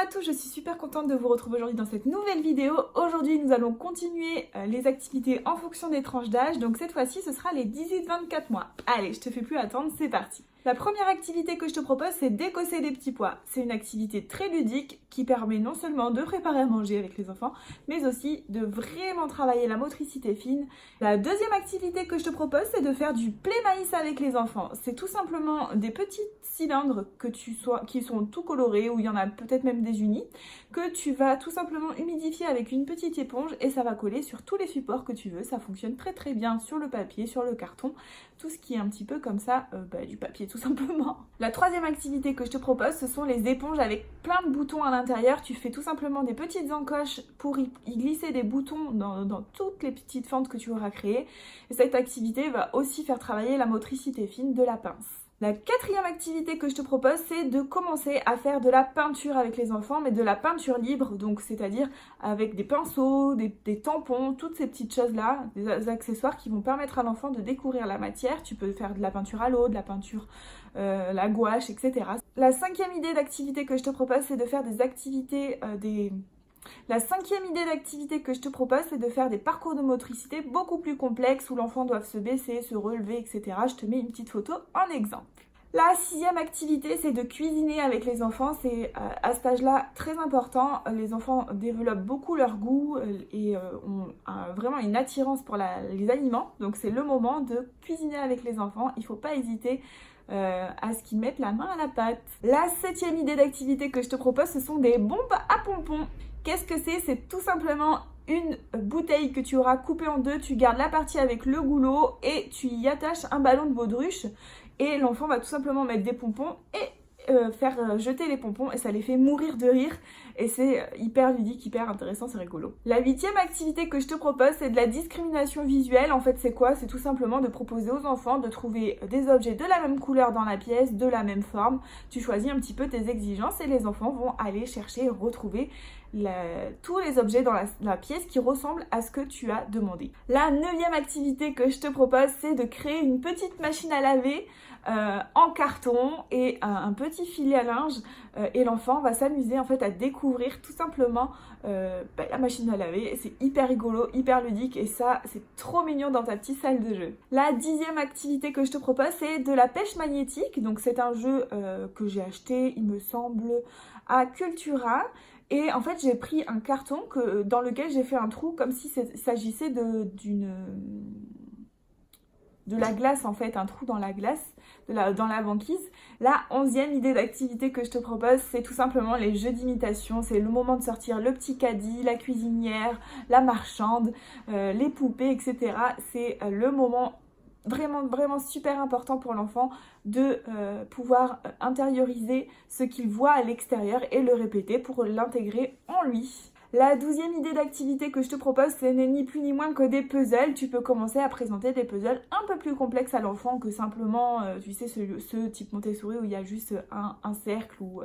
à tous, je suis super contente de vous retrouver aujourd'hui dans cette nouvelle vidéo. Aujourd'hui, nous allons continuer les activités en fonction des tranches d'âge. Donc cette fois-ci, ce sera les 18-24 mois. Allez, je te fais plus attendre, c'est parti. La première activité que je te propose, c'est d'écosser des petits pois. C'est une activité très ludique qui permet non seulement de préparer à manger avec les enfants, mais aussi de vraiment travailler la motricité fine. La deuxième activité que je te propose, c'est de faire du play maïs avec les enfants. C'est tout simplement des petits cylindres qui sont tout colorés, ou il y en a peut-être même des unis, que tu vas tout simplement humidifier avec une petite éponge et ça va coller sur tous les supports que tu veux. Ça fonctionne très très bien sur le papier, sur le carton, tout ce qui est un petit peu comme ça, du papier tout simplement. La troisième activité que je te propose, ce sont les éponges avec plein de boutons à l'intérieur. Tu fais tout simplement des petites encoches pour y glisser des boutons dans toutes les petites fentes que tu auras créées. Et cette activité va aussi faire travailler la motricité fine de la pince. La quatrième activité que je te propose, c'est de commencer à faire de la peinture avec les enfants, mais de la peinture libre, donc c'est-à-dire avec des pinceaux, des tampons, toutes ces petites choses-là, des accessoires qui vont permettre à l'enfant de découvrir la matière. Tu peux faire de la peinture à l'eau, de la peinture, la gouache, etc. La cinquième idée d'activité que je te propose, c'est de faire des activités, La cinquième idée d'activité que je te propose, c'est de faire des parcours de motricité beaucoup plus complexes où l'enfant doit se baisser, se relever, etc. Je te mets une petite photo en exemple. La sixième activité, c'est de cuisiner avec les enfants. C'est à cet âge-là très important. Les enfants développent beaucoup leur goût et ont vraiment une attirance pour les aliments. Donc c'est le moment de cuisiner avec les enfants. Il ne faut pas hésiter à ce qu'ils mettent la main à la pâte. La septième idée d'activité que je te propose, ce sont des bombes à pompons. Qu'est-ce que c'est? C'est tout simplement une bouteille que tu auras coupée en deux, tu gardes la partie avec le goulot et tu y attaches un ballon de baudruche et l'enfant va tout simplement mettre des pompons et faire jeter les pompons et ça les fait mourir de rire et c'est hyper ludique, hyper intéressant, c'est rigolo. La huitième activité que je te propose, c'est de la discrimination visuelle. En fait, c'est quoi? C'est tout simplement de proposer aux enfants de trouver des objets de la même couleur dans la pièce, de la même forme. Tu choisis un petit peu tes exigences et les enfants vont aller chercher et retrouver tous les objets dans la pièce qui ressemblent à ce que tu as demandé. La neuvième activité que je te propose, c'est de créer une petite machine à laver en carton et un petit filet à linge et l'enfant va s'amuser en fait à découvrir tout simplement la machine à laver. C'est hyper rigolo, hyper ludique et ça c'est trop mignon dans ta petite salle de jeu. La dixième activité que je te propose, c'est de la pêche magnétique. Donc c'est un jeu que j'ai acheté, il me semble, à Cultura. Et en fait, j'ai pris un carton dans lequel j'ai fait un trou comme s'il s'agissait de la glace en fait, un trou dans la glace, dans la banquise. La 11e idée d'activité que je te propose, c'est tout simplement les jeux d'imitation. C'est le moment de sortir le petit caddie, la cuisinière, la marchande, les poupées, etc. C'est le moment vraiment super important pour l'enfant de pouvoir intérioriser ce qu'il voit à l'extérieur et le répéter pour l'intégrer en lui. La 12e idée d'activité que je te propose, ce n'est ni plus ni moins que des puzzles. Tu peux commencer à présenter des puzzles un peu plus complexes à l'enfant que simplement, tu sais, ce type Montessori où il y a juste un cercle ou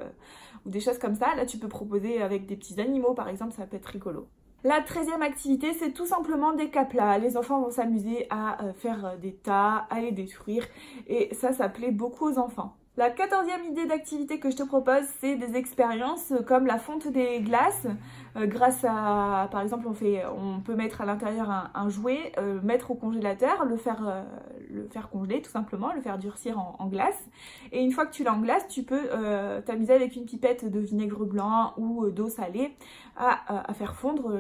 des choses comme ça. Là, tu peux proposer avec des petits animaux, par exemple, ça peut être rigolo. La 13e activité, c'est tout simplement des caplas. Les enfants vont s'amuser à faire des tas, à les détruire et ça plaît beaucoup aux enfants. La 14e idée d'activité que je te propose, c'est des expériences comme la fonte des glaces. Grâce à, par exemple, on peut mettre à l'intérieur un jouet, mettre au congélateur, le faire congeler tout simplement, le faire durcir en glace. Et une fois que tu l'as en glace, tu peux t'amuser avec une pipette de vinaigre blanc ou d'eau salée à faire fondre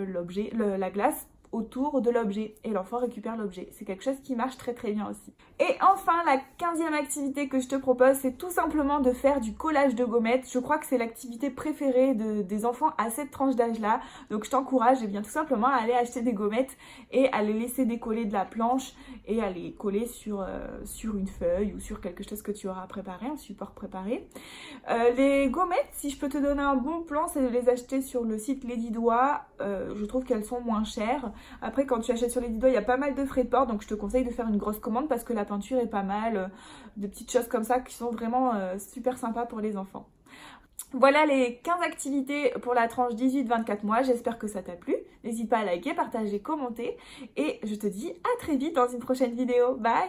la glace autour de l'objet et l'enfant récupère l'objet. C'est quelque chose qui marche très très bien aussi. Et enfin, la 15e activité que je te propose, c'est tout simplement de faire du collage de gommettes. Je crois que c'est l'activité préférée des enfants à cette tranche d'âge-là. Donc je t'encourage bien tout simplement à aller acheter des gommettes et à les laisser décoller de la planche et à les coller sur une feuille ou sur quelque chose que tu auras préparé, un support préparé. Les gommettes, si je peux te donner un bon plan, c'est de les acheter sur le site Ladydois. Je trouve qu'elles sont moins chères. Après, quand tu achètes sur Ladydois, il y a pas mal de frais de port, donc je te conseille de faire une grosse commande parce que la peinture est pas mal, de petites choses comme ça qui sont vraiment super sympas pour les enfants. Voilà les 15 activités pour la tranche 18-24 mois, j'espère que ça t'a plu. N'hésite pas à liker, partager, commenter et je te dis à très vite dans une prochaine vidéo. Bye!